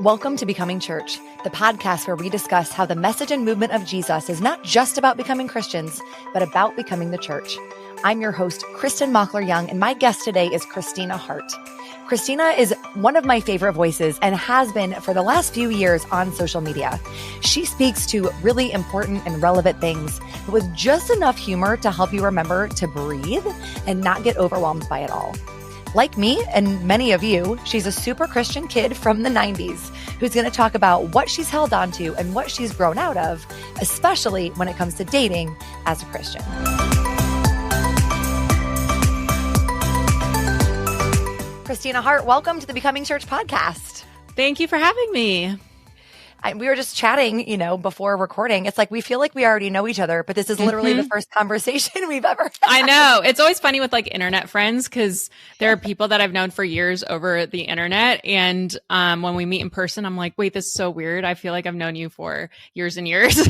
Welcome to Becoming Church, the podcast where we discuss how the message and movement of Jesus is not just about becoming Christians, but about becoming the church. I'm your host, Kristin Mockler-Young, and my guest today is Kristina Hart. Kristina is one of my favorite voices and has been for the last few years on social media. She speaks to really important and relevant things, but with just enough humor to help you remember to breathe and not get overwhelmed by it all. Like me and many of you, she's a super Christian kid from the 90s who's going to talk about what she's held on to and what she's grown out of, especially when it comes to dating as a Christian. Kristina Hart, welcome to the Becoming Church podcast. Thank you for having me. We were just chatting, before recording. It's like we feel like we already know each other, but this is literally the first conversation we've ever had. I know. It's always funny with like internet friends because there are people that I've known for years over the internet. And when we meet in person, I'm like, wait, this is so weird. I feel like I've known you for years and years.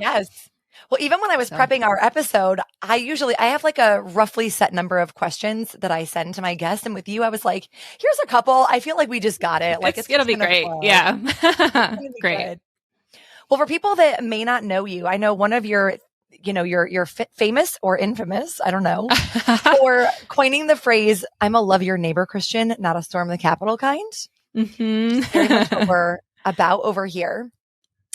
Yes. Well, even when I was prepping our episode, I have like a roughly set number of questions that I send to my guests. And with you, I was like, here's a couple. I feel like we just got it. Like it's going to be great. Flow. Yeah. Great. Good. Well, for people that may not know you, I know one of you're famous or infamous, I don't know, for coining the phrase, I'm a love your neighbor Christian, not a storm the Capitol kind. Mm-hmm. Very much what we're about over here.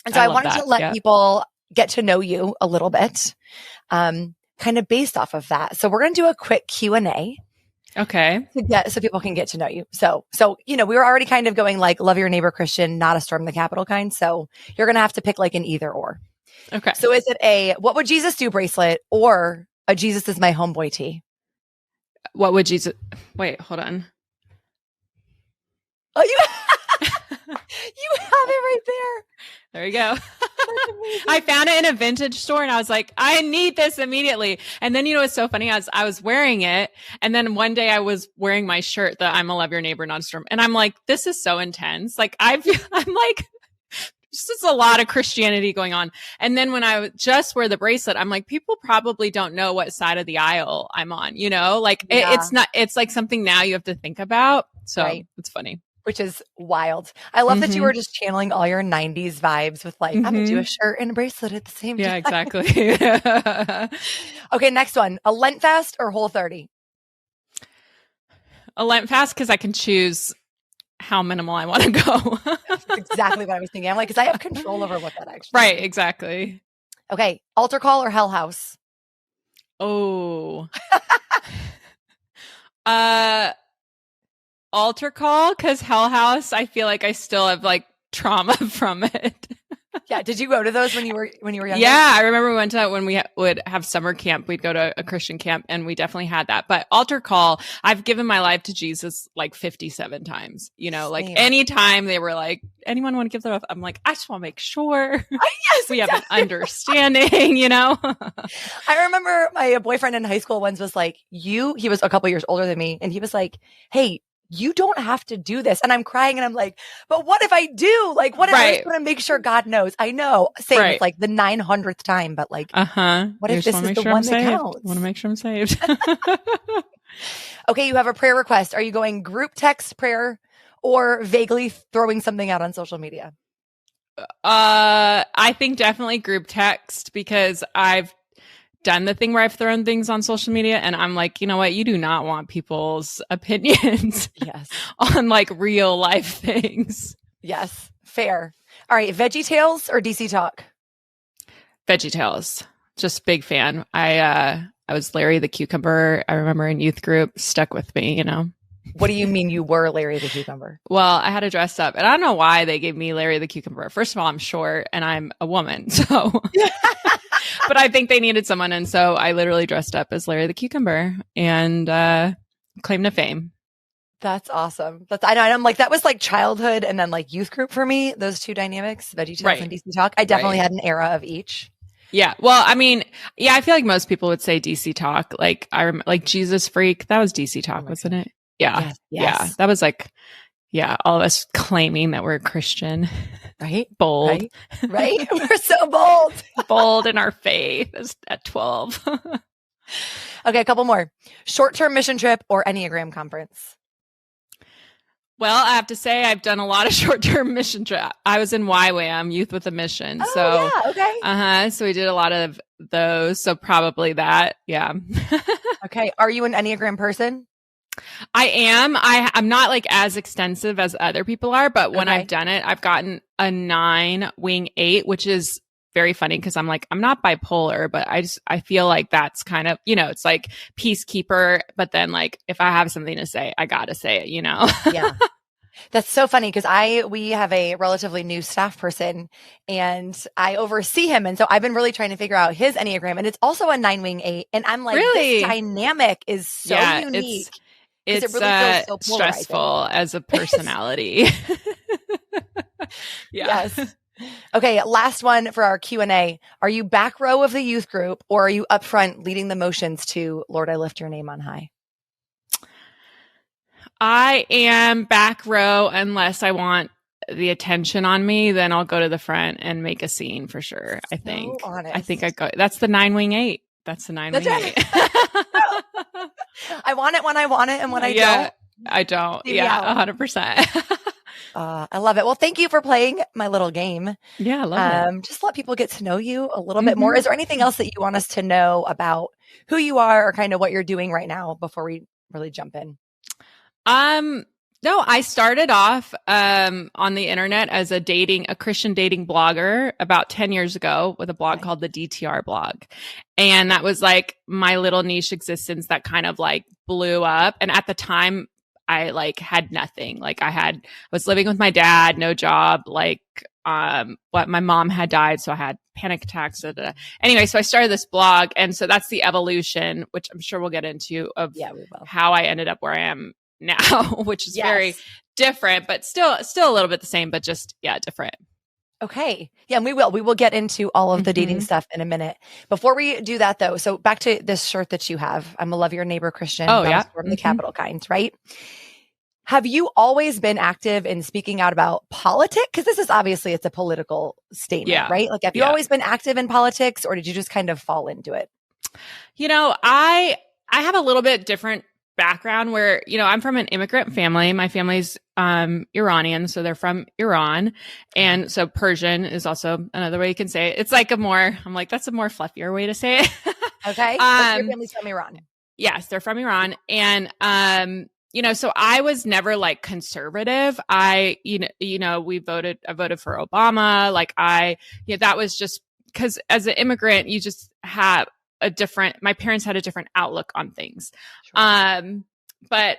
And so I wanted to let people get to know you a little bit, kind of based off of that. So we're going to do a quick Q&A. Okay. So people can get to know you. So, we were already kind of going like, love your neighbor Christian, not a storm the Capitol kind. So you're going to have to pick like an either or. Okay. So is it a, what would Jesus do bracelet or a Jesus is my homeboy tee? What would Jesus, wait, hold on. Oh, you have it right there. There you go. I found it in a vintage store and I was like, I need this immediately. And then, it's so funny. I was wearing it. And then one day I was wearing my shirt that I'm a love your neighbor, not a storm. And I'm like, this is so intense. Like I'm like, this is a lot of Christianity going on. And then when I just wear the bracelet, I'm like, people probably don't know what side of the aisle I'm on, it's like something now you have to think about. So It's funny. Which is wild. I love that you were just channeling all your 90s vibes with like, I'm going to do a shirt and a bracelet at the same time. Yeah, exactly. Okay, next one. A Lent fast or Whole30? A Lent fast because I can choose how minimal I want to go. That's exactly what I was thinking. I'm like, because I have control over what that actually Right, exactly. Okay, altar call or Hell House? Oh. Altar call because Hell House, I feel like I still have like trauma from it. Yeah. Did you go to those when you were younger? Yeah, I remember we went to when we would have summer camp. We'd go to a Christian camp, and we definitely had that. But altar call, I've given my life to Jesus like 57 times. Like anytime they were like, anyone want to give their life? I'm like, I just want to make sure we have an understanding. I remember my boyfriend in high school once was like, he was a couple years older than me, and he was like, hey, you don't have to do this. And I'm crying and I'm like, but what if I do? Like, what if I just want to make sure God knows? I know. Same with like the 900th time, but like, what if this is the one that counts? I want to make sure I'm saved. Okay. You have a prayer request. Are you going group text prayer or vaguely throwing something out on social media? I think definitely group text because I've done the thing where I've thrown things on social media and I'm like, you know what? You do not want people's opinions on like real life things. Yes. Fair. All right. Veggie Tales or DC Talk? Veggie Tales. Just big fan. I was Larry the Cucumber. I remember in youth group, stuck with me, What do you mean you were Larry the Cucumber? Well, I had to dress up and I don't know why they gave me Larry the Cucumber. First of all, I'm short and I'm a woman. So but I think they needed someone. And so I literally dressed up as Larry the Cucumber and claimed to fame. That's awesome. I'm like, that was like childhood and then like youth group for me. Those two dynamics, Veggie Tales and DC Talk. I definitely had an era of each. Yeah. Well, I mean, I feel like most people would say DC Talk. Like like Jesus Freak. That was DC Talk, wasn't it? Yeah. Yes. Yeah. That was like, all of us claiming that we're Christian. Right? Bold. Right? We're so bold. Bold in our faith at 12. Okay, a couple more. Short-term mission trip or Enneagram conference? Well, I have to say I've done a lot of short-term mission trips. I was in YWAM, Youth with a Mission. Oh, yeah. Okay. So we did a lot of those. So probably that. Yeah. Okay. Are you an Enneagram person? I am. I'm not like as extensive as other people are, but when I've done it, I've gotten a 9 wing 8, which is very funny because I'm like, I'm not bipolar, but I feel like that's kind of, it's like peacekeeper. But then like, if I have something to say, I got to say it, Yeah. That's so funny because we have a relatively new staff person and I oversee him. And so I've been really trying to figure out his Enneagram, and it's also a 9 wing 8. And I'm like, really? This dynamic is so unique. It's it really feels so stressful as a personality. Yes. Okay. Last one for our Q&A. Are you back row of the youth group, or are you up front leading the motions to Lord, I lift your name on high? I am back row unless I want the attention on me. Then I'll go to the front and make a scene for sure. I think. I think I go. That's the 9 wing 8. That's the 9 wing 8. I want it when I want it, and when I don't, I don't. Yeah, 100%. I love it. Well, thank you for playing my little game. Yeah, I love it. Just let people get to know you a little bit more. Is there anything else that you want us to know about who you are or kind of what you're doing right now before we really jump in? No, I started off on the internet as a Christian dating blogger about 10 years ago with a blog called the DTR blog. And that was like my little niche existence that kind of like blew up. And at the time, I like had nothing. Like I was living with my dad, no job, like but my mom had died, so I had panic attacks. Anyway, so I started this blog, and so that's the evolution, which I'm sure we'll get into, of how I ended up where I am now, which is very different, but still a little bit the same, but just different. Okay. Yeah, and we will get into all of the dating stuff in a minute. Before we do that though, so back to this shirt that you have. I'm a love your neighbor Christian. Oh, yeah. From the capital kind, right? Have you always been active in speaking out about politics? Because this is obviously, it's a political statement, right? Like, have you always been active in politics, or did you just kind of fall into it? I have a little bit different background where, I'm from an immigrant family. My family's Iranian, so they're from Iran. And so Persian is also another way you can say it. It's like that's a more fluffier way to say it. Okay. But your family's from Iran. Yes, they're from Iran. And, so I was never like conservative. I voted for Obama. Like that was just because as an immigrant, you just have my parents had a different outlook on things. Sure. But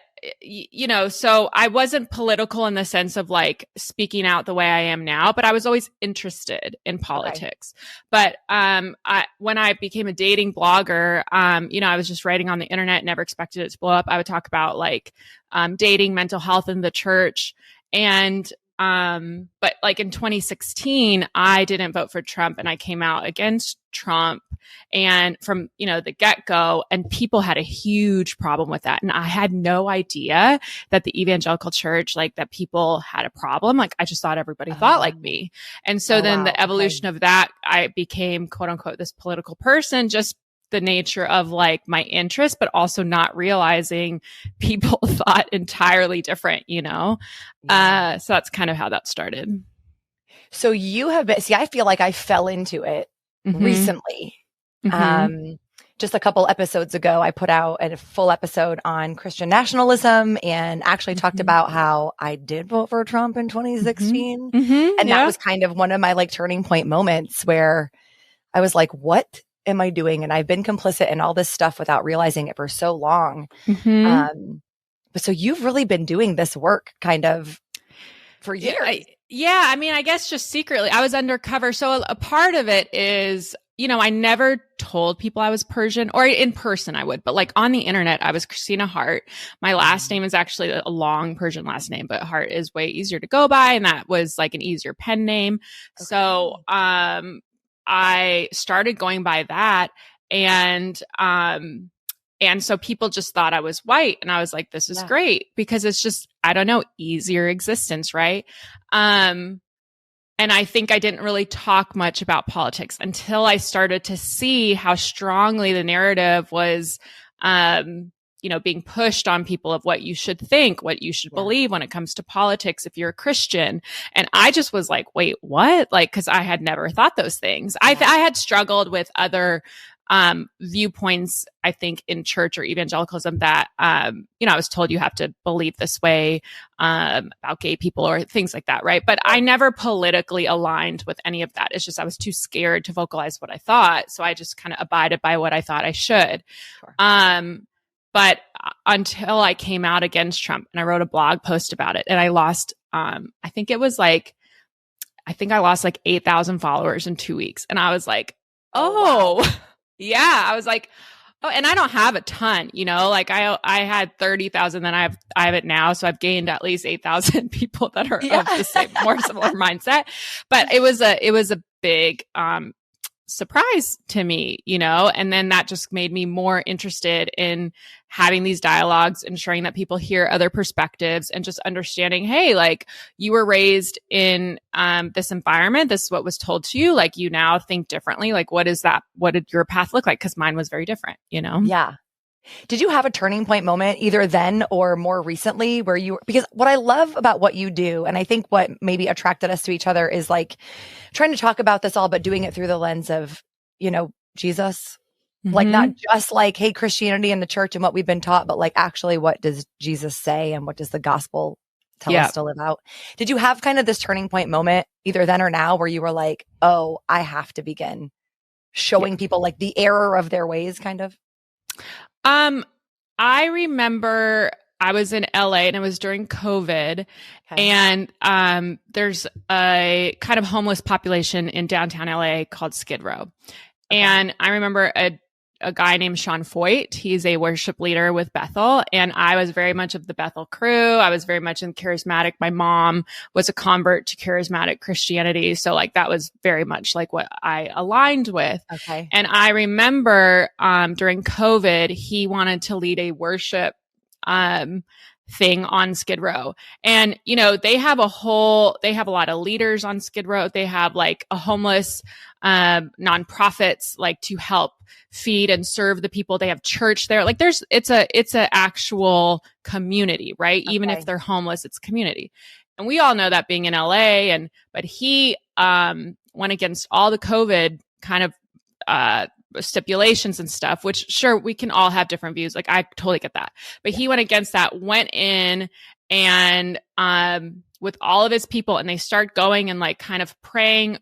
so I wasn't political in the sense of like speaking out the way I am now, but I was always interested in politics. Okay. But when I became a dating blogger, I was just writing on the internet, never expected it to blow up. I would talk about like dating, mental health in the church. And but like in 2016, I didn't vote for Trump, and I came out against Trump, and from, the get-go, and people had a huge problem with that. And I had no idea that the evangelical church, like that people had a problem. Like I just thought everybody thought like me. And so then the evolution of that, I became quote unquote this political person, just the nature of like my interest, but also not realizing people thought entirely different, So that's kind of how that started. So you have been, I feel like I fell into it recently. Just a couple episodes ago, I put out a full episode on Christian nationalism and actually talked about how I did vote for Trump in 2016. And that was kind of one of my like turning point moments where I was like, what am I doing? And I've been complicit in all this stuff without realizing it for so long. But so you've really been doing this work kind of for years. I mean, I guess just secretly I was undercover. So a part of it is, I never told people I was Persian, or in person I would, but like on the internet, I was Kristina Hart. My last name is actually a long Persian last name, but Hart is way easier to go by. And that was like an easier pen name. Okay. So, I started going by that, and so people just thought I was white, and I was like, this is great because it's just, I don't know, easier existence. Right. And I think I didn't really talk much about politics until I started to see how strongly the narrative was, being pushed on people of what you should think, what you should believe when it comes to politics if you're a Christian. And I just was like, wait, what? Like, because I had never thought those things. I had struggled with other viewpoints, I think, in church or evangelicalism that, I was told you have to believe this way about gay people or things like that, right? But I never politically aligned with any of that. It's just I was too scared to vocalize what I thought. So I just kind of abided by what I thought I should. Sure. But until I came out against Trump and I wrote a blog post about it, and I lost, I think I lost like 8,000 followers in 2 weeks. And I was like, wow. Yeah. I was like, oh, and I don't have a ton, like I had 30,000, then I have it now. So I've gained at least 8,000 people that are of the same, more similar mindset. But it was a big, surprise to me, and then that just made me more interested in having these dialogues, ensuring that people hear other perspectives, and just understanding, hey, like you were raised in this environment, this is what was told to you, like you now think differently, like what did your path look like? Because mine was very different, Yeah. Did you have a turning point moment either then or more recently because what I love about what you do, and I think what maybe attracted us to each other, is like trying to talk about this all, but doing it through the lens of, Jesus, like not just like, hey, Christianity and the church and what we've been taught, but like actually what does Jesus say and what does the gospel tell us to live out? Did you have kind of this turning point moment either then or now where you were like, oh, I have to begin showing people like the error of their ways kind of? I remember I was in LA and it was during COVID, and there's a kind of homeless population in downtown LA called Skid Row. And I remember a guy named Sean Foyt. He's a worship leader with Bethel. And I was very much of the Bethel crew. I was very much in charismatic. My mom was a convert to charismatic Christianity. So like that was very much like what I aligned with. Okay. And I remember during COVID, he wanted to lead a worship thing on Skid Row. And, they have a lot of leaders on Skid Row. They have like a homeless nonprofits like to help feed and serve the people. They have church there. Like it's a actual community, right? Okay. Even if they're homeless, it's community. And we all know that being in LA, but he went against all the COVID kind of stipulations and stuff, which sure, we can all have different views. Like I totally get that. But he went against that, went in and with all of his people, and they start going and like kind of praying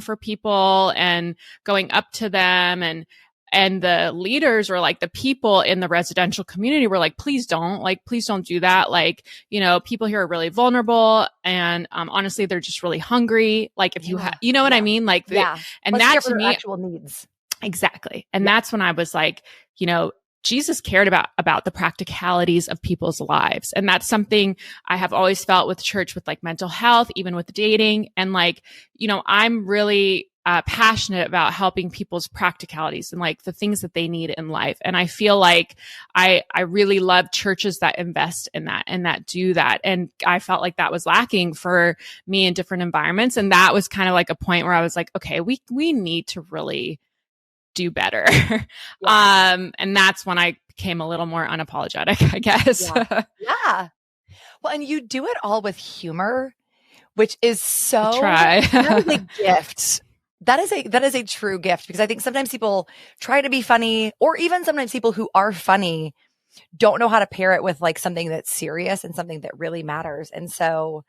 for people and going up to them, and the leaders or like the people in the residential community were like, please don't do that. like, people here are really vulnerable, and honestly, they're just really hungry. Like if you have, what I mean? Like, and that to me, actual needs. Exactly. And that's when I was like, Jesus cared about the practicalities of people's lives. And that's something I have always felt with church, with like mental health, even with dating. And like, I'm really passionate about helping people's practicalities and like the things that they need in life. And I feel like I really love churches that invest in that and that do that. And I felt like that was lacking for me in different environments. And that was kind of like a point where I was like, okay, we need to really do better. And that's when I became a little more unapologetic, I guess. Yeah. Well, and you do it all with humor, which is that is a gift. That is a true gift, because I think sometimes people try to be funny, or even sometimes people who are funny don't know how to pair it with like something that's serious and something that really matters. And so,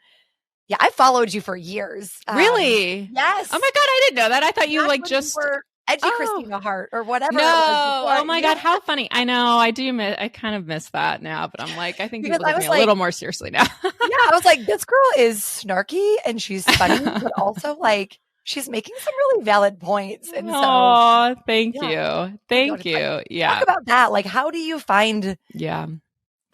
yeah, I followed you for years. Really? Yes. Oh my God, I didn't know that. I thought you like just were edgy Kristina Hart or whatever. No. Oh my God, how funny. I know. I kind of miss that now, but I'm like, I think people take me a little more seriously now. Yeah. I was like, this girl is snarky and she's funny, but also like she's making some really valid points. And thank you. Thank you. Yeah. Talk about that. Like, how do you find, because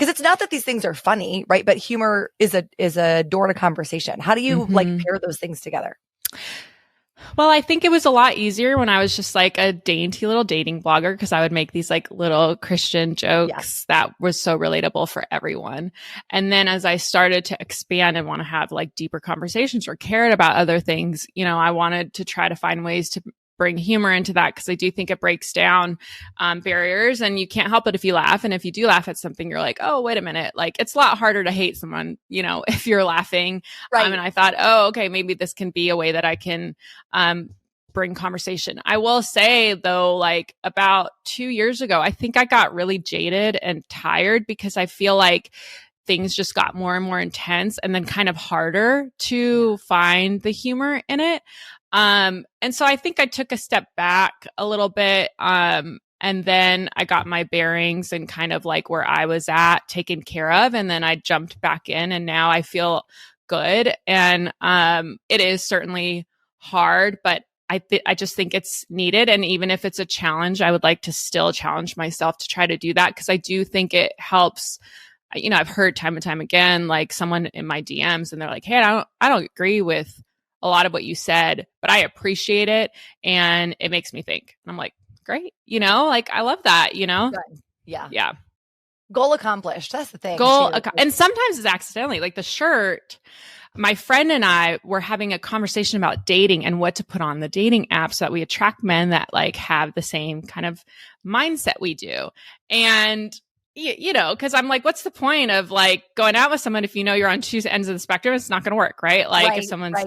it's not that these things are funny, right? But humor is a door to conversation. How do you like pair those things together? Well, I think it was a lot easier when I was just like a dainty little dating blogger, because I would make these like little Christian jokes that was so relatable for everyone. And then as I started to expand and want to have like deeper conversations or cared about other things, I wanted to try to find ways bring humor into that, because I do think it breaks down barriers, and you can't help it if you laugh. And if you do laugh at something, you're like, oh, wait a minute. Like, it's a lot harder to hate someone, if you're laughing. Right. And I thought, oh, okay, maybe this can be a way that I can bring conversation. I will say, though, like about 2 years ago, I think I got really jaded and tired, because I feel like things just got more and more intense, and then kind of harder to find the humor in it. And so I think I took a step back a little bit. And then I got my bearings and kind of like where I was at taken care of. And then I jumped back in, and now I feel good. And it is certainly hard, but I just think it's needed. And even if it's a challenge, I would like to still challenge myself to try to do that, because I do think it helps. I've heard time and time again, like someone in my DMs, and they're like, hey, I don't agree with a lot of what you said, but I appreciate it. And it makes me think. And I'm like, great. Like, I love that, Good. Yeah. Yeah. Goal accomplished. That's the thing. And sometimes it's accidentally, like the shirt. My friend and I were having a conversation about dating and what to put on the dating app so that we attract men that like have the same kind of mindset we do. And because I'm like, what's the point of like going out with someone if you're on two ends of the spectrum? It's not going to work, right? Like if someone's,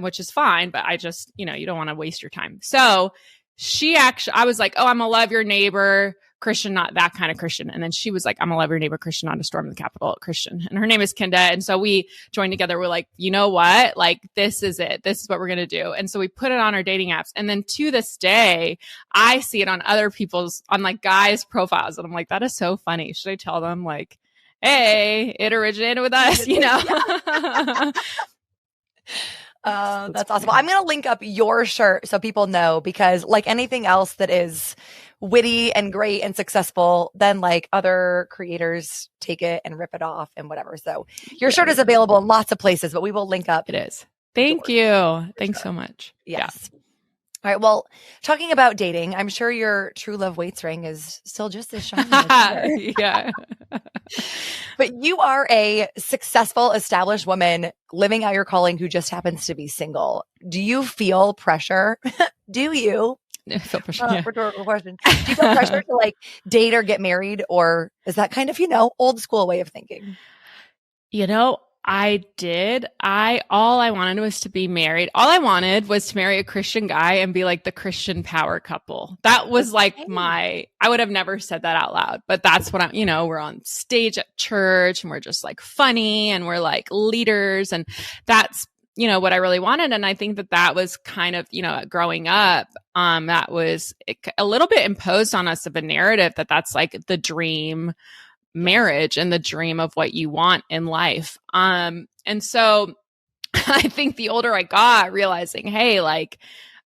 which is fine, but I just, you don't want to waste your time. So I was like, oh, I'm a love your neighbor Christian, not that kind of Christian. And then she was like, I'm a love your neighbor Christian, not a storm the Capitol Christian. And her name is Kinda. And so we joined together. We're like, you know what? Like, this is it. This is what we're going to do. And so we put it on our dating apps. And then to this day, I see it on other on like guys' profiles. And I'm like, that is so funny. Should I tell them like, hey, it originated with us, That's awesome. Well, I'm going to link up your shirt so people know, because like anything else that is witty and great and successful, then like other creators take it and rip it off and whatever. So your shirt is available in lots of places, but we will link up. It is. Thank you. Thanks so much. Yes. Yeah. All right. Well, talking about dating, I'm sure your True Love Waits ring is still just as shiny. Yeah. But you are a successful, established woman living out your calling who just happens to be single. Do you feel pressure? Do you? I feel pressure. Rhetorical question. Do you feel pressure to like date or get married, or is that kind of, old school way of thinking? I did. All I wanted was to be married. All I wanted was to marry a Christian guy and be like the Christian power couple. That was like I would have never said that out loud, but that's what we're on stage at church and we're just like funny and we're like leaders. And that's, what I really wanted. And I think that was kind of, growing up, that was a little bit imposed on us of a narrative that's like the dream marriage and the dream of what you want in life. And so I think the older I got, realizing, hey, like,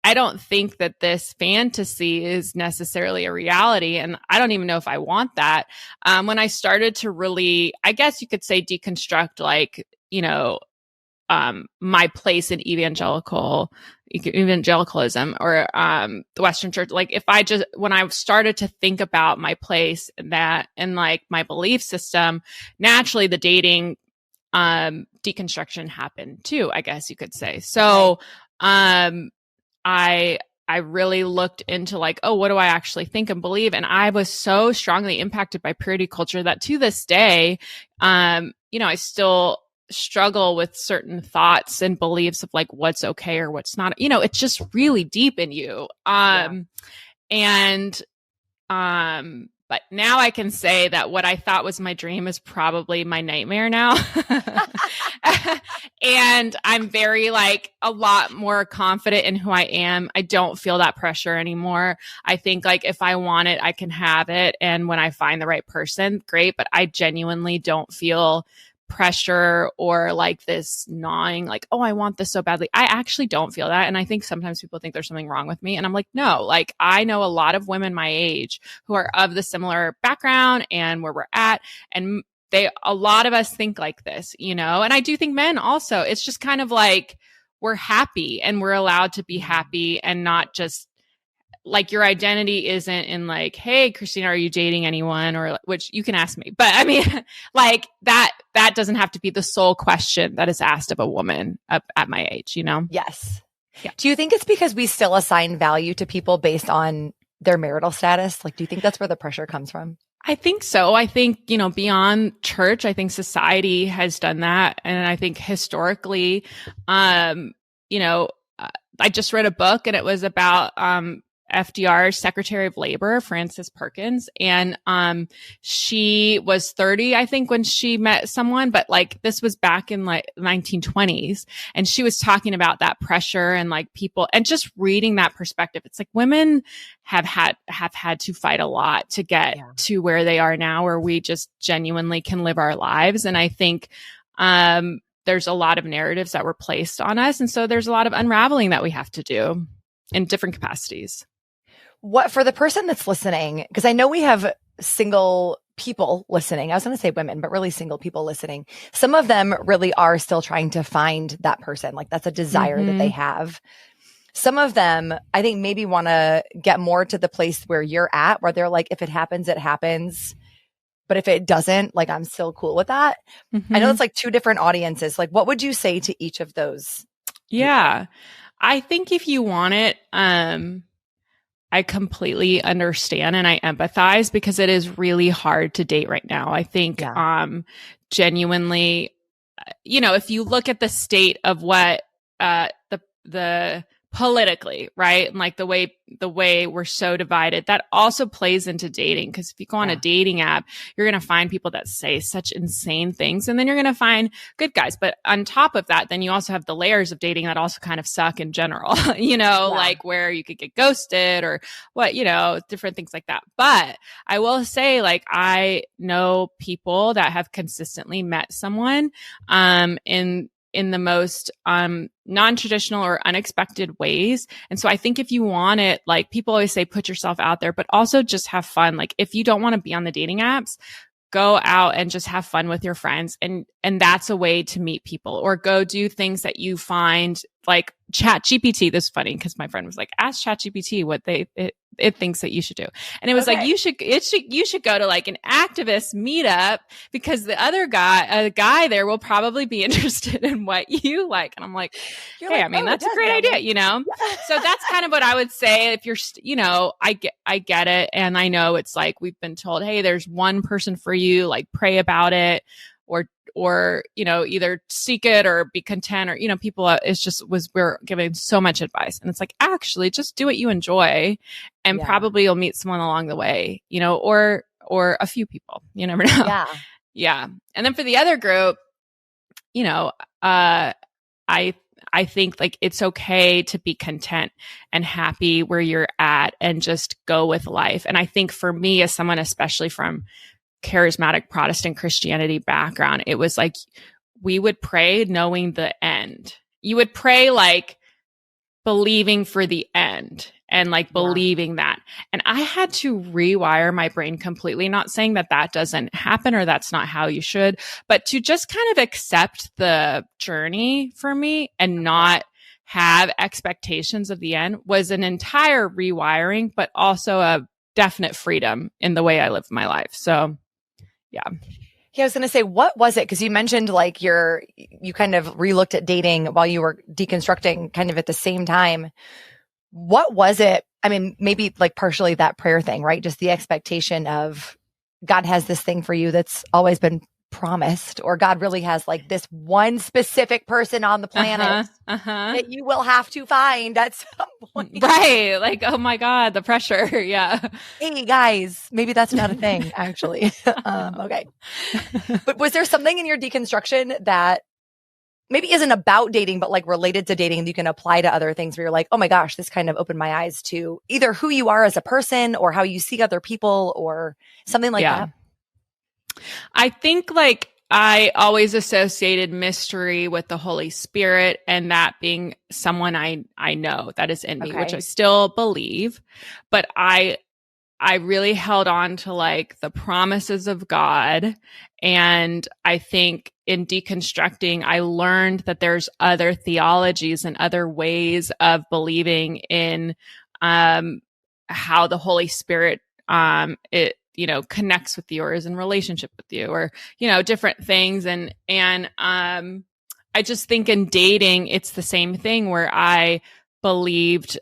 I don't think that this fantasy is necessarily a reality. And I don't even know if I want that. When I started to really, I guess you could say, deconstruct, like, my place in evangelicalism or the Western church. Like when I started to think about my place in that and like my belief system, naturally the dating deconstruction happened too, I guess you could say. So I really looked into like, oh, what do I actually think and believe? And I was so strongly impacted by purity culture that to this day, I still struggle with certain thoughts and beliefs of like what's okay or what's not, it's just really deep in you. But now I can say that what I thought was my dream is probably my nightmare now. And I'm very like a lot more confident in who I am. I don't feel that pressure anymore. I think like if I want it, I can have it. And when I find the right person, great. But I genuinely don't feel pressure or like this gnawing, like, oh, I want this so badly. I actually don't feel that. And I think sometimes people think there's something wrong with me. And I'm like, no, like I know a lot of women my age who are of the similar background and where we're at. And a lot of us think like this, and I do think men also, it's just kind of like, we're happy and we're allowed to be happy and not just like your identity isn't in like, hey, Kristina, are you dating anyone? Or which you can ask me, but I mean, like that doesn't have to be the sole question that is asked of a woman at my age, Yes. Yeah. Do you think it's because we still assign value to people based on their marital status? Like, do you think that's where the pressure comes from? I think so. I think, beyond church, I think society has done that. And I think historically, I just read a book and it was about FDR's Secretary of Labor, Frances Perkins. And she was 30, I think, when she met someone, but like this was back in like 1920s. And she was talking about that pressure and like people and just reading that perspective. It's like women have had to fight a lot to get to where they are now, where we just genuinely can live our lives. And I think there's a lot of narratives that were placed on us. And so there's a lot of unraveling that we have to do in different capacities. What for the person that's listening, because I know we have single people listening. I was going to say women, but really single people listening. Some of them really are still trying to find that person. Like that's a desire that they have. Some of them, I think, maybe want to get more to the place where you're at, where they're like, if it happens, it happens. But if it doesn't, like, I'm still cool with that. I know it's like two different audiences. Like, what would you say to each of those? Yeah. I think if you want it, I completely understand and I empathize because it is really hard to date right now. I think, genuinely, if you look at the state of what, the politically, right? And like the way we're so divided, that also plays into dating. Cause if you go on a dating app, you're going to find people that say such insane things and then you're going to find good guys. But on top of that, then you also have the layers of dating that also kind of suck in general, like where you could get ghosted or what, different things like that. But I will say, like, I know people that have consistently met someone, in the most non-traditional or unexpected ways. And so I think if you want it, like people always say, put yourself out there, but also just have fun. Like if you don't want to be on the dating apps, go out and just have fun with your friends. And that's a way to meet people, or go do things that you find like ChatGPT. This is funny because my friend was like, ask ChatGPT what it thinks that you should do. And it was like, you should go to like an activist meetup because the other guy there will probably be interested in what you like. And I'm like, that's a great idea, So that's kind of what I would say. If you're, I get it. And I know it's like, we've been told, hey, there's one person for you, like pray about it or, either seek it or be content or, people, we're giving so much advice and it's like, actually just do what you enjoy and probably you'll meet someone along the way, or a few people, you never know. Yeah. Yeah. And then for the other group, I think like it's okay to be content and happy where you're at and just go with life. And I think for me, as someone, especially from charismatic Protestant Christianity background, it was like we would pray knowing the end. You would pray like believing for the end and like believing that. And I had to rewire my brain completely, not saying that doesn't happen or that's not how you should, but to just kind of accept the journey for me and not have expectations of the end was an entire rewiring, but also a definite freedom in the way I live my life. So yeah, I was going to say, what was it? Because you mentioned like you kind of relooked at dating while you were deconstructing kind of at the same time. What was it? I mean, maybe like partially that prayer thing, right? Just the expectation of God has this thing for you that's always been promised, or God really has like this one specific person on the planet that you will have to find at some point. Right. Like, oh my God, the pressure. Yeah. Hey guys, maybe that's not a thing actually. Okay. But was there something in your deconstruction that maybe isn't about dating, but like related to dating and you can apply to other things where you're like, oh my gosh, this kind of opened my eyes to either who you are as a person or how you see other people or something like that? I think like I always associated mystery with the Holy Spirit and that being someone I know that is in me, which I still believe, but I really held on to like the promises of God. And I think in deconstructing, I learned that there's other theologies and other ways of believing in how the Holy Spirit connects with you or is in relationship with you or, different things. And I just think in dating, it's the same thing where I believed,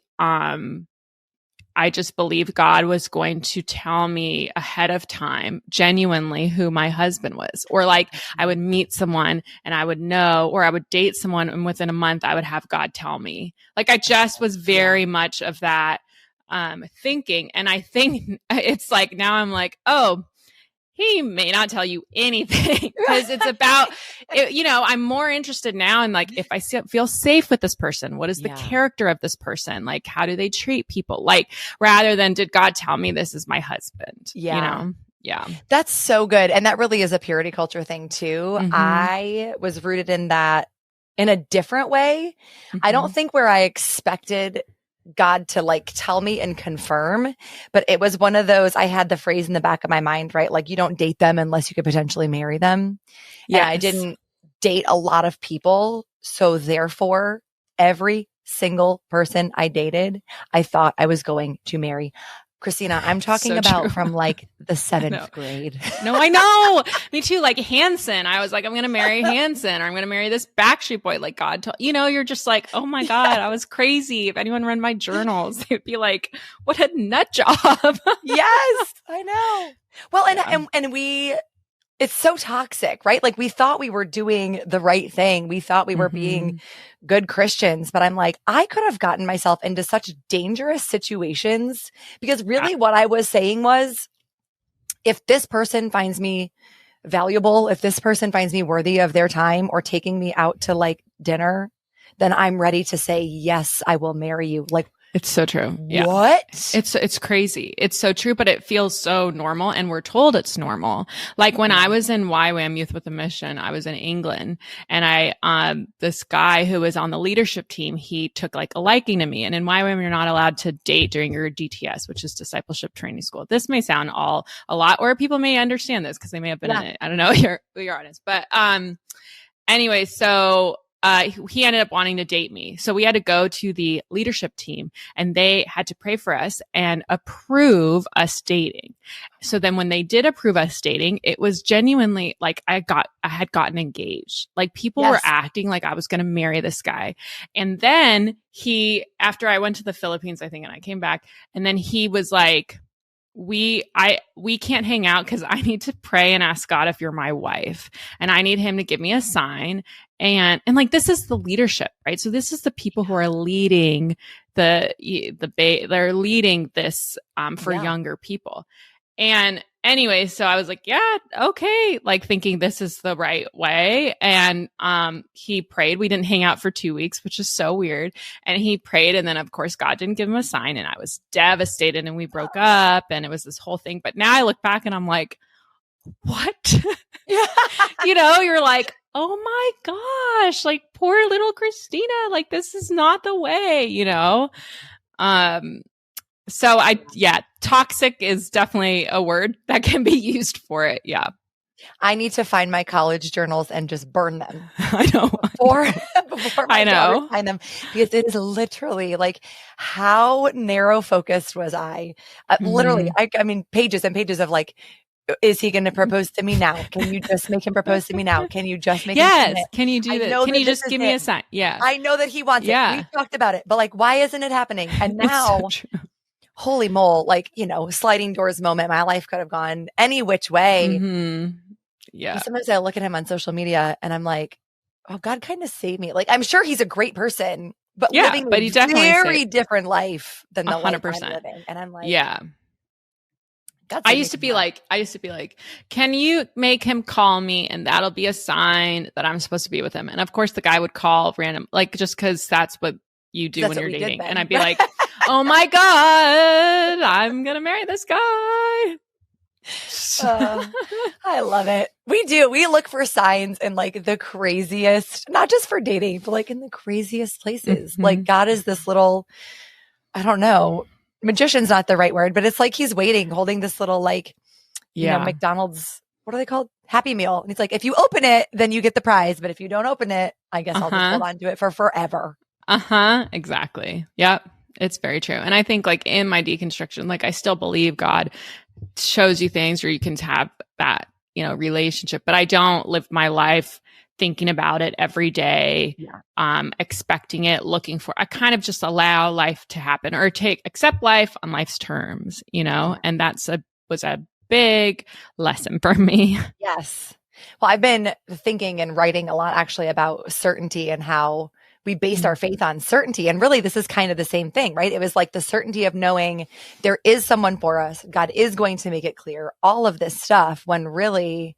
I just believed God was going to tell me ahead of time, genuinely, who my husband was. Or like I would meet someone and I would know, or I would date someone and within a month I would have God tell me. Like I just was very much of that thinking. And I think it's like, now I'm like, oh, he may not tell you anything because it's about, I'm more interested now in like, if I feel safe with this person, what is the character of this person? Like, how do they treat people? Like, rather than did God tell me this is my husband? Yeah. Yeah. That's so good. And that really is a purity culture thing too. Mm-hmm. I was rooted in that in a different way. Mm-hmm. I don't think where I expected God to like tell me and confirm, but it was one of those, I had the phrase in the back of my mind, right? Like you don't date them unless you could potentially marry them. Yeah. And I didn't date a lot of people. So therefore every single person I dated, I thought I was going to marry. Kristina, I'm talking so about from like the 7th grade. No, I know. Me too. Like Hanson. I was like, I'm going to marry Hanson, or I'm going to marry this Backstreet Boy. Like God told, you're just like, oh my God, I was crazy. If anyone read my journals, they'd be like, what a nut job. Yes, I know. Well, and we, it's so toxic, right? Like we thought we were doing the right thing. We thought we were being good Christians, but I'm like, I could have gotten myself into such dangerous situations because really what I was saying was, if this person finds me valuable, if this person finds me worthy of their time or taking me out to like dinner, then I'm ready to say, yes, I will marry you. Like, it's so true. Yeah. What? It's crazy. It's so true, but it feels so normal, and we're told it's normal. Like when I was in YWAM Youth with a Mission, I was in England, and this guy who was on the leadership team, he took like a liking to me. And in YWAM, you're not allowed to date during your DTS, which is discipleship training school. This may sound a lot, or people may understand this because they may have been in it. I don't know. You're honest, but anyway, so. He ended up wanting to date me. So we had to go to the leadership team and they had to pray for us and approve us dating. So then when they did approve us dating, it was genuinely like I had gotten engaged. Like people were acting like I was going to marry this guy. And then after I went to the Philippines, I think, and I came back, and then he was like, we can't hang out because I need to pray and ask God if you're my wife, and I need him to give me a sign. And like, this is the leadership, right? So this is the people who are leading they're leading this, for younger people. And anyway, so I was like, yeah, okay. Like thinking this is the right way. And, he prayed. We didn't hang out for 2 weeks, which is so weird. And he prayed. And then of course, God didn't give him a sign, and I was devastated, and we broke up, and it was this whole thing. But now I look back and I'm like, what? You're like, oh my gosh, like poor little Kristina, like this is not the way, So toxic is definitely a word that can be used for it. Yeah. I need to find my college journals and just burn them. I know. Before my daughters find them, because it is literally like, how narrow focused was I? Literally, I mean, pages and pages of like, is he going to propose to me now? Can you just make him propose to me now? Can you just make him commit? Can you do this? Can you just give me a sign? Yeah. I know that he wants it. We talked about it, but like, why isn't it happening? And now, holy mole, like, sliding doors moment. My life could have gone any which way. Mm-hmm. Yeah. Sometimes I look at him on social media and I'm like, oh, God kind of saved me. Like, I'm sure he's a great person, but living a very different life than the 100%. Life I'm living. And I'm like, yeah. I used to be like, can you make him call me, and that'll be a sign that I'm supposed to be with him? And of course the guy would call random, like just because that's what you do when you're dating. And I'd be like, oh my God, I'm going to marry this guy. I love it. We do. We look for signs in like the craziest, not just for dating, but like in the craziest places. Mm-hmm. Like God is this little, I don't know, magician's not the right word, but it's like he's waiting, holding this little like, McDonald's, what are they called? Happy Meal. And he's like, if you open it, then you get the prize. But if you don't open it, I guess I'll just hold on to it for forever. Exactly. Yep. It's very true. And I think like in my deconstruction, like I still believe God shows you things where you can have that, relationship, but I don't live my life thinking about it every day, expecting it, looking for, I kind of just allow life to happen or accept life on life's terms, and was a big lesson for me. Yes. Well, I've been thinking and writing a lot actually about certainty and how we based our faith on certainty. And really, this is kind of the same thing, right? It was like the certainty of knowing there is someone for us. God is going to make it clear, all of this stuff, when really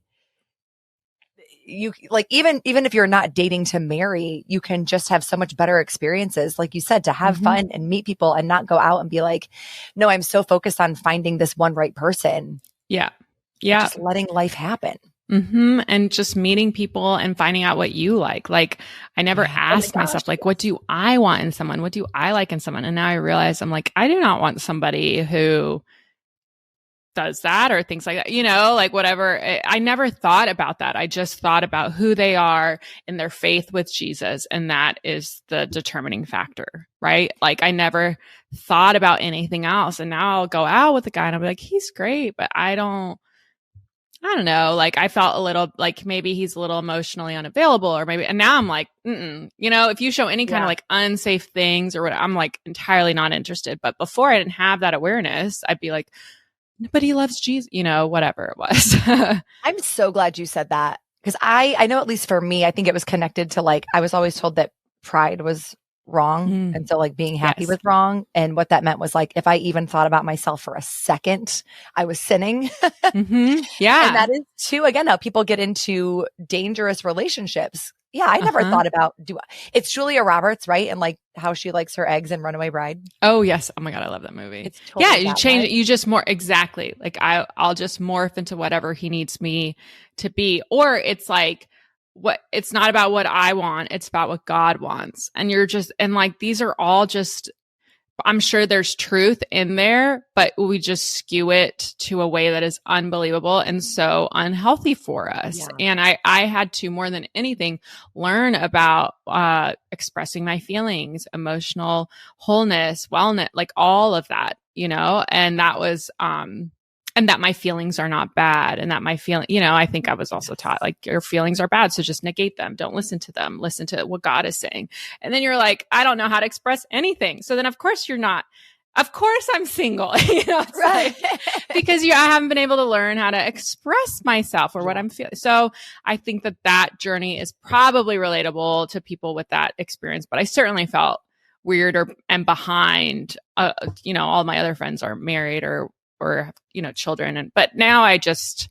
you like, even if you're not dating to marry, you can just have so much better experiences, like you said, to have fun and meet people and not go out and be like, no, I'm so focused on finding this one right person. Yeah. Just letting life happen. And just meeting people and finding out what you like. Like, I never asked myself, like, what do I want in someone? What do I like in someone? And now I realize I'm like, I do not want somebody who does that or things like that, like whatever. I never thought about that. I just thought about who they are in their faith with Jesus. And that is the determining factor, right? Like, I never thought about anything else. And now I'll go out with a guy and I'll be like, he's great, but I don't know. Like, I felt a little like maybe he's a little emotionally unavailable or maybe, and now I'm like, if you show any kind of like unsafe things or what, I'm like entirely not interested. But before I didn't have that awareness, I'd be like, but he loves Jesus, whatever it was. I'm so glad you said that. Because I know, at least for me, I think it was connected to like, I was always told that pride was wrong. And so like being happy was wrong. And what that meant was like, if I even thought about myself for a second, I was sinning. Yeah. And that is too, again, how people get into dangerous relationships. Yeah. I never thought about, it's Julia Roberts, right? And like how she likes her eggs in Runaway Bride. Oh yes. Oh my God. I love that movie. It's totally you change it. You just exactly. Like I'll just morph into whatever he needs me to be. Or it's like, it's not about what I want. It's about what God wants. And and like, these are all just, I'm sure there's truth in there, but we just skew it to a way that is unbelievable and so unhealthy for us. Yeah. And I had to, more than anything, learn about expressing my feelings, emotional wholeness, wellness, like all of that, and that was, and that my feelings are not bad, and that my I think I was also taught like your feelings are bad, so just negate them. Don't listen to them. Listen to what God is saying. And then you're like, I don't know how to express anything. So then of course you're not. Of course I'm single, right? Because I haven't been able to learn how to express myself or what I'm feeling. So I think that journey is probably relatable to people with that experience. But I certainly felt weird and behind. All my other friends are married or children. But now I just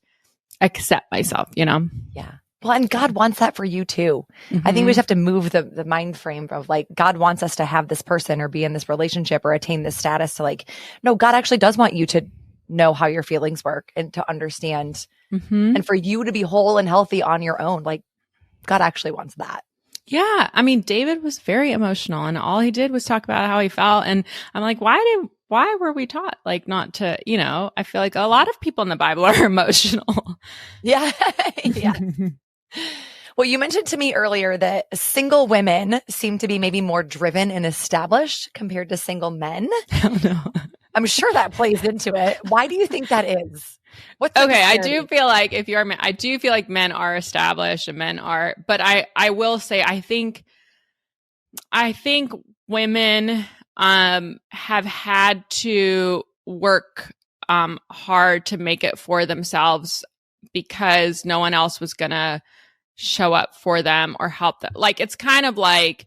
accept myself, Yeah. Well, and God wants that for you too. I think we just have to move the mind frame of like, God wants us to have this person or be in this relationship or attain this status to like, no, God actually does want you to know how your feelings work and to understand and for you to be whole and healthy on your own. Like, God actually wants that. Yeah. I mean, David was very emotional and all he did was talk about how he felt. And I'm like, why were we taught like not to, I feel like a lot of people in the Bible are emotional. Yeah. Yeah. Well, you mentioned to me earlier that single women seem to be maybe more driven and established compared to single men. Oh, no. I'm sure that plays into it. Why do you think that is? Okay, I do feel like I do feel like men are established and men are, but I will say, I think women have had to work hard to make it for themselves because no one else was going to show up for them or help them. Like, it's kind of like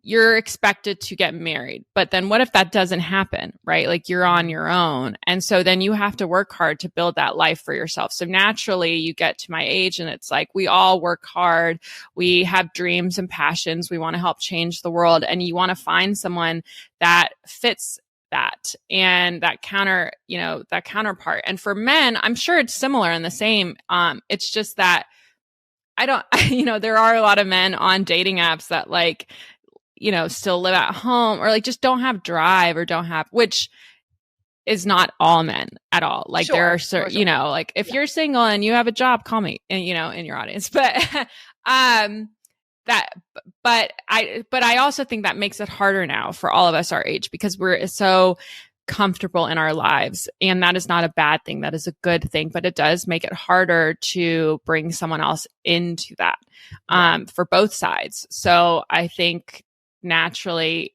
you're expected to get married, but then what if that doesn't happen, right? Like, you're on your own. And so then you have to work hard to build that life for yourself. So naturally you get to my age and it's like, we all work hard. We have dreams and passions. We want to help change the world. And you want to find someone that fits that and that counterpart. And for men, I'm sure it's similar and the same. It's just that there are a lot of men on dating apps that like, still live at home or like just don't have drive or which is not all men at all. Like, sure, there are certain, like if you're single and you have a job, call me and, in your audience, but, but I also think that makes it harder now for all of us our age because we're so comfortable in our lives. And that is not a bad thing. That is a good thing, but it does make it harder to bring someone else into that, for both sides. So I think naturally,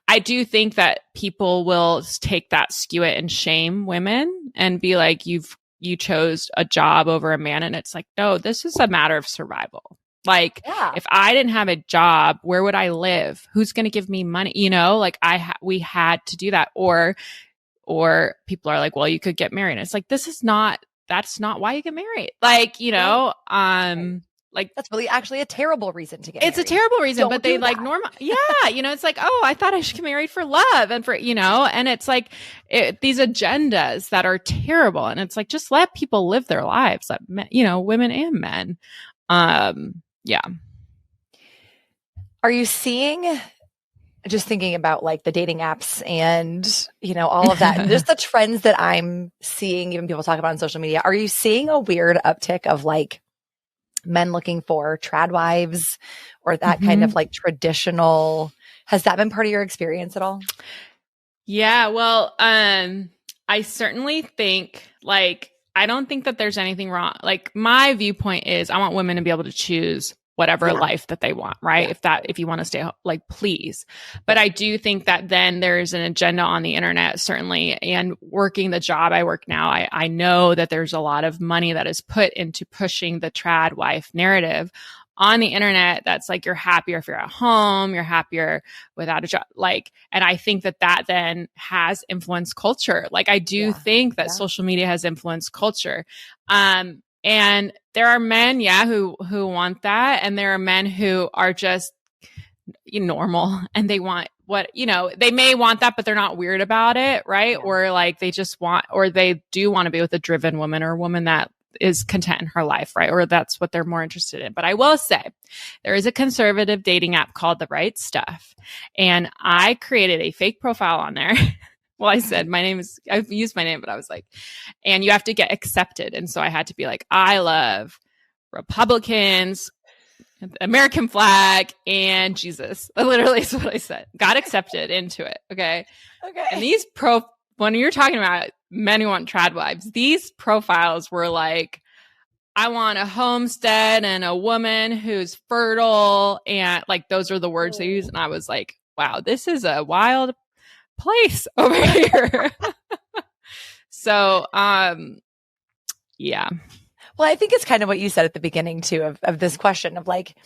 I do think that people will take that, skew it, and shame women and be like, you chose a job over a man. And it's like, no, this is a matter of survival. Like, if I didn't have a job, where would I live? Who's going to give me money? Like we had to do that. Or people are like, well, you could get married. And it's like, that's not why you get married. Like, like that's really actually a terrible reason to get married. It's a terrible reason, but they like it's like, oh, I thought I should get married for love and for, and it's like these agendas that are terrible. And it's like, just let people live their lives, let women and men. Yeah. Are you seeing, just thinking about like the dating apps and, all of that, and just the trends that I'm seeing, even people talk about on social media, are you seeing a weird uptick of like men looking for trad wives or that kind of like traditional, has that been part of your experience at all? Yeah. Well, I certainly think I don't think that there's anything wrong. Like my viewpoint is I want women to be able to choose whatever life that they want, right? If you want to stay, like, please. But I do think that then there's an agenda on the internet, certainly, and working the job I work now, I know that there's a lot of money that is put into pushing the trad wife narrative on the internet. That's like, you're happier if you're at home, you're happier without a job. Like, and I think that then has influenced culture. Like, I do think that social media has influenced culture. And there are men, who want that. And there are men who are just normal and they want they may want that, but they're not weird about it. Right. Yeah. Or like they just want, or they do want to be with a driven woman or a woman that is content in her life. Right. Or that's what they're more interested in. But I will say there is a conservative dating app called The Right Stuff. And I created a fake profile on there. Well, I said, I've used my name, but I was like, and you have to get accepted. And so I had to be like, I love Republicans, American flag, and Jesus. Literally is what I said. Got accepted into it. Okay. And these when you're talking about men who want trad wives, these profiles were like, I want a homestead and a woman who's fertile. And like, those are the words they use. And I was like, wow, this is a wild place over here. So, yeah. Well, I think it's kind of what you said at the beginning too, of this question of like,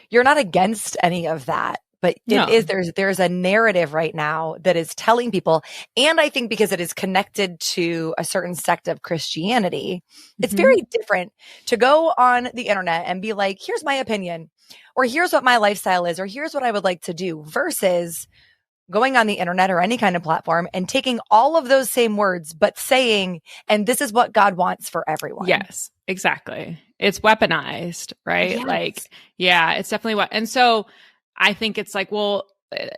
you're not against any of that, but there's a narrative right now that is telling people. And I think because it is connected to a certain sect of Christianity, it's very different to go on the internet and be like, here's my opinion, or here's what my lifestyle is, or here's what I would like to do, versus going on the internet or any kind of platform and taking all of those same words, but saying, and this is what God wants for everyone. Yes, exactly. It's weaponized, right? Yes. Like, yeah, it's definitely what. And so I think it's like, well,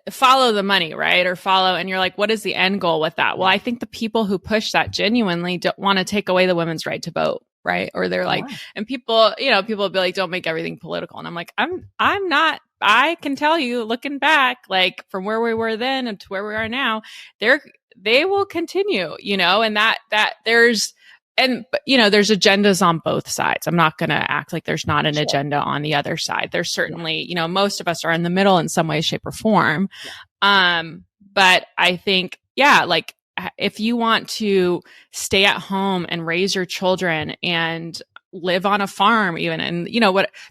follow the money, right? Or follow, and you're like, what is the end goal with that? Well, I think the people who push that genuinely don't want to take away the women's right to vote. Right. Or they're like, and people will be like, don't make everything political. And I'm like, I'm not, I can tell you, looking back, like from where we were then and to where we are now, they will continue, and that there's agendas on both sides. I'm not going to act like there's not an agenda on the other side. There's certainly, most of us are in the middle in some way, shape, or form. But I think, like, if you want to stay at home and raise your children and live on a farm even, and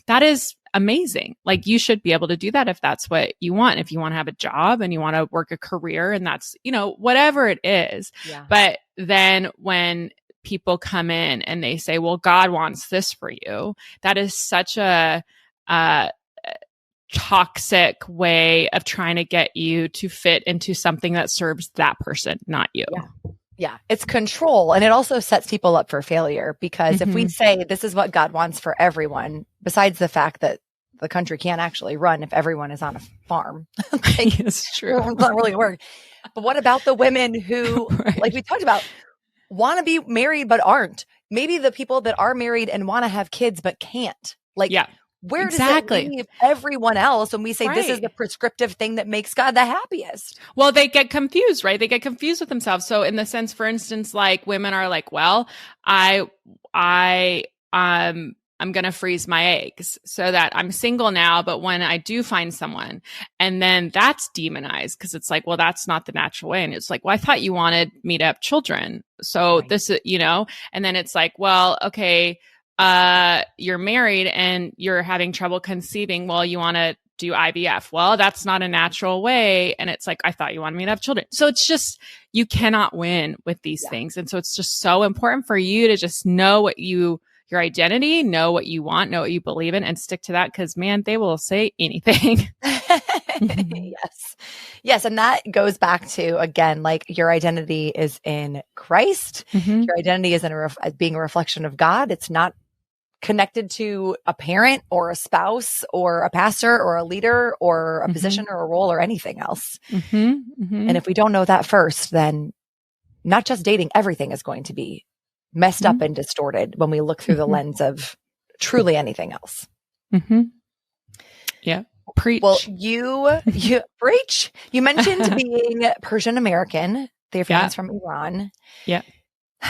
that is amazing. Like, you should be able to do that if that's what you want. If you want to have a job and you want to work a career, and that's, whatever it is. Yeah. But then when people come in and they say, well, God wants this for you, that is such a toxic way of trying to get you to fit into something that serves that person, not you. Yeah. It's control. And it also sets people up for failure, because if we say this is what God wants for everyone, besides the fact that the country can't actually run if everyone is on a farm. It's true. It's not really work. But what about the women who, like we talked about, want to be married but aren't? Maybe the people that are married and want to have kids but can't. Like, where does Exactly. it leave everyone else when we say this is Right. the prescriptive thing that makes God the happiest? Well, they get confused, right? They get confused with themselves. So in the sense, for instance, like women are like, well, I'm going to freeze my eggs so that I'm single now. But when I do find someone, and then that's demonized because it's like, well, that's not the natural way. And it's like, well, I thought you wanted me to have children. So this is, and then it's like, well, okay, you're married and you're having trouble conceiving. Well, you want to do IVF. Well, that's not a natural way. And it's like, I thought you wanted me to have children. So it's just, you cannot win with these things. And so it's just so important for you to just know your identity, know what you want, know what you believe in, and stick to that. Cause man, they will say anything. Yes. And that goes back to, again, like your identity is in Christ. Your identity is as being a reflection of God. It's not connected to a parent or a spouse or a pastor or a leader or a position or a role or anything else. And if we don't know that first, then not just dating, everything is going to be messed up and distorted when we look through the lens of truly anything else. Yeah. Preach. Well, you preach. You mentioned being Persian American. Your family's from Iran. Yeah.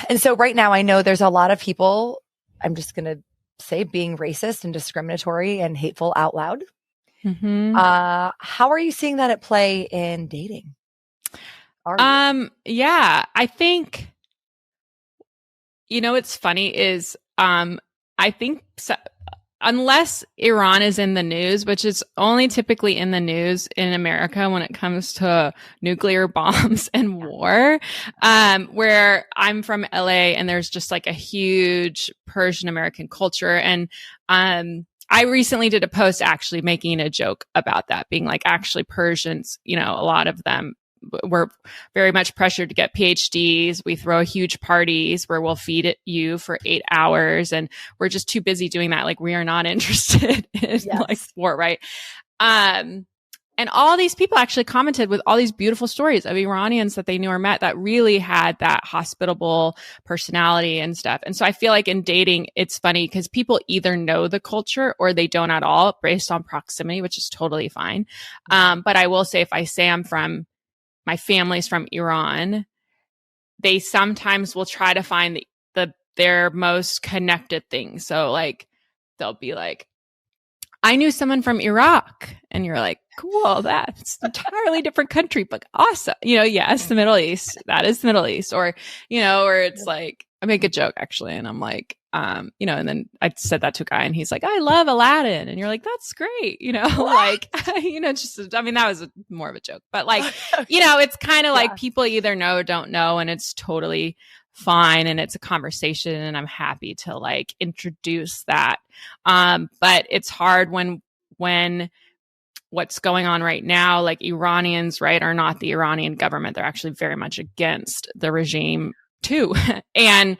And so right now I know there's a lot of people, I'm just going to say, being racist and discriminatory and hateful out loud. How are you seeing that at play in dating? Yeah, I think, what's funny is, I think unless Iran is in the news, which is only typically in the news in America when it comes to nuclear bombs and war, where I'm from LA and there's just like a huge Persian American culture. And I recently did a post actually making a joke about that, being like, actually Persians, a lot of them we're very much pressured to get PhDs. We throw huge parties where we'll feed you for 8 hours, and we're just too busy doing that. Like, we are not interested in like sport, right? And all these people actually commented with all these beautiful stories of Iranians that they knew or met that really had that hospitable personality and stuff. And so I feel like in dating, it's funny because people either know the culture or they don't at all based on proximity, which is totally fine. But I will say, if I say my family's from Iran, they sometimes will try to find their most connected thing. So like, they'll be like, I knew someone from Iraq. And you're like, cool, that's an entirely different country, but awesome. Yes, the Middle East, that is the Middle East. Or, or it's like, I make a joke actually. And I'm like, and then I said that to a guy and he's like, I love Aladdin. And you're like, that's great. Like, that was more of a joke, but like, it's kind of like people either know or don't know, and it's totally fine. And it's a conversation, and I'm happy to like introduce that. But it's hard when what's going on right now, like Iranians, right, are not the Iranian government. They're actually very much against the regime too. And,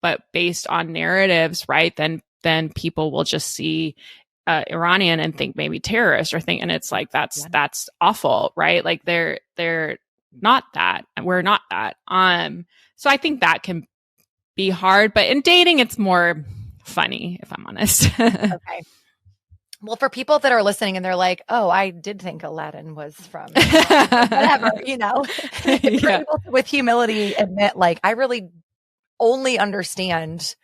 but based on narratives, right, then people will just see Iranian and think maybe terrorist and it's like, that's awful, right? Like they're not that, we're not that. So I think that can be hard, but in dating, it's more funny, if I'm honest. Okay. Well, for people that are listening and they're like, oh, I did think Aladdin was from whatever, able to, with humility, admit, like, I really only understand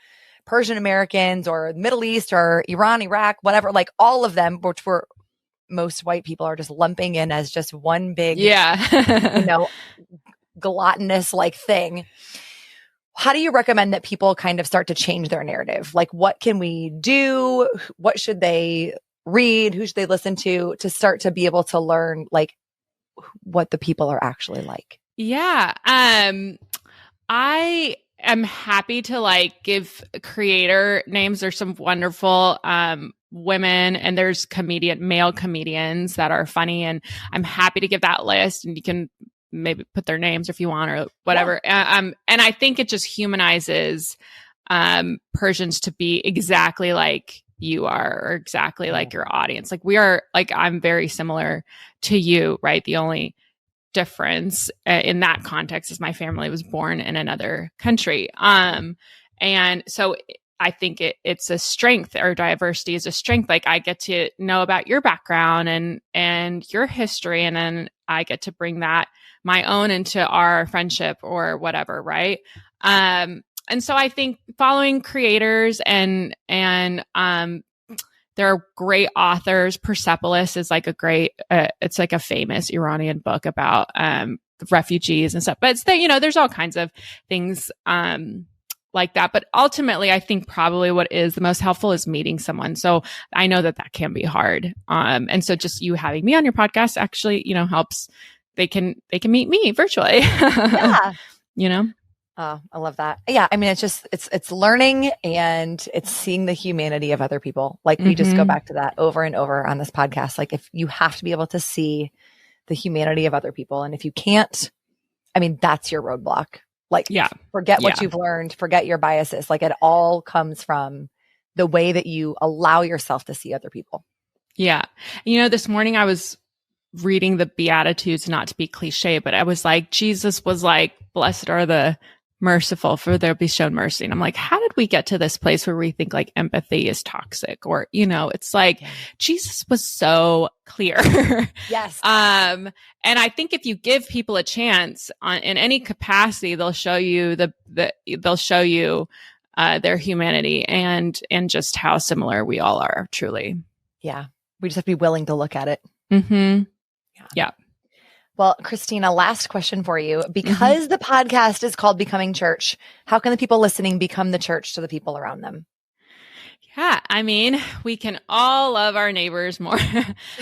Persian Americans or Middle East or Iran, Iraq, whatever, like all of them, which most white people are just lumping in as just one big, gluttonous like thing. How do you recommend that people kind of start to change their narrative? Like, what can we do? What should they read? Who should they listen to start to be able to learn like what the people are actually like? Yeah. I am happy to like give creator names. There's some wonderful women, and there's male comedians that are funny, and I'm happy to give that list, and you can maybe put their names if you want or whatever. Yeah. And I think it just humanizes Persians to be exactly like you are, or exactly like your audience. Like we are, like, I'm very similar to you, right? The only difference in that context is my family was born in another country. And so I think it's a strength, or diversity is a strength. Like I get to know about your background and your history, and then I get to bring that my own into our friendship or whatever, right? And so I think following creators and there are great authors. Persepolis is like a great, it's like a famous Iranian book about refugees and stuff. But it's there's all kinds of things like that. But ultimately, I think probably what is the most helpful is meeting someone. So I know that can be hard. And so just you having me on your podcast actually, helps. They can meet me virtually. Yeah. Oh, I love that. Yeah. I mean, it's learning and it's seeing the humanity of other people. Like we just go back to that over and over on this podcast. Like if you have to be able to see the humanity of other people. And if you can't, I mean, that's your roadblock. Like forget what you've learned, forget your biases. Like it all comes from the way that you allow yourself to see other people. Yeah. This morning I was reading the Beatitudes, not to be cliche, but I was like, Jesus was like, blessed are the merciful, for they'll be shown mercy. And I'm like, how did we get to this place where we think like empathy is toxic? Or, it's like Jesus was so clear. Yes. And I think if you give people a chance in any capacity, they'll show you they'll show you their humanity and just how similar we all are, truly. Yeah. We just have to be willing to look at it. Mm-hmm. Yeah. Well, Kristina, last question for you. Because the podcast is called Becoming Church, how can the people listening become the church to the people around them? Yeah, I mean, we can all love our neighbors more.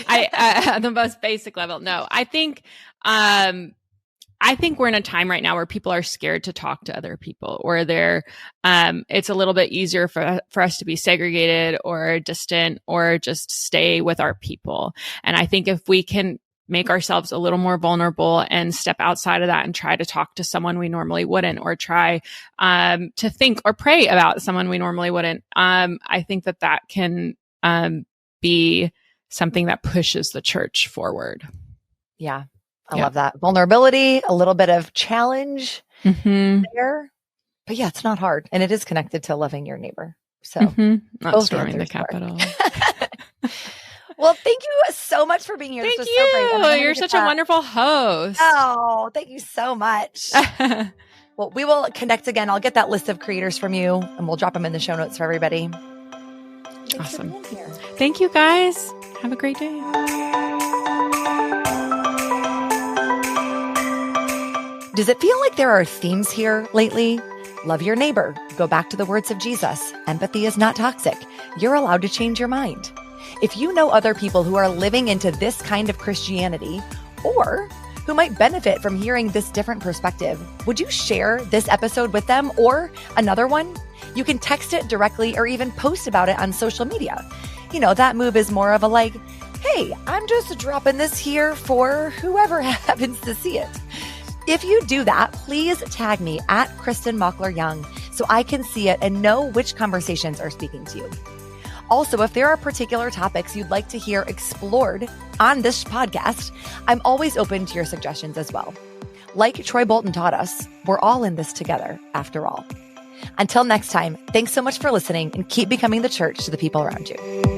At the most basic level. No, I think we're in a time right now where people are scared to talk to other people, or it's a little bit easier for us to be segregated or distant or just stay with our people. And I think if we can make ourselves a little more vulnerable and step outside of that and try to talk to someone we normally wouldn't, or try to think or pray about someone we normally wouldn't. I think that can be something that pushes the church forward. Yeah. I love that. Vulnerability, a little bit of challenge there. But yeah, it's not hard. And it is connected to loving your neighbor. So not storming the Capitol. Well, thank you so much for being here. Thank you. So great. You're such a wonderful host. Oh, thank you so much. Well, we will connect again. I'll get that list of creators from you and we'll drop them in the show notes for everybody. Thanks awesome. Thank you, guys. Have a great day. Does it feel like there are themes here lately? Love your neighbor. Go back to the words of Jesus. Empathy is not toxic. You're allowed to change your mind. If you know other people who are living into this kind of Christianity, or who might benefit from hearing this different perspective, would you share this episode with them or another one? You can text it directly or even post about it on social media. That move is more of a like, hey, I'm just dropping this here for whoever happens to see it. If you do that, please tag me at Kristin Mockler Young so I can see it and know which conversations are speaking to you. Also, if there are particular topics you'd like to hear explored on this podcast, I'm always open to your suggestions as well. Like Troy Bolton taught us, we're all in this together, after all. Until next time, thanks so much for listening and keep becoming the church to the people around you.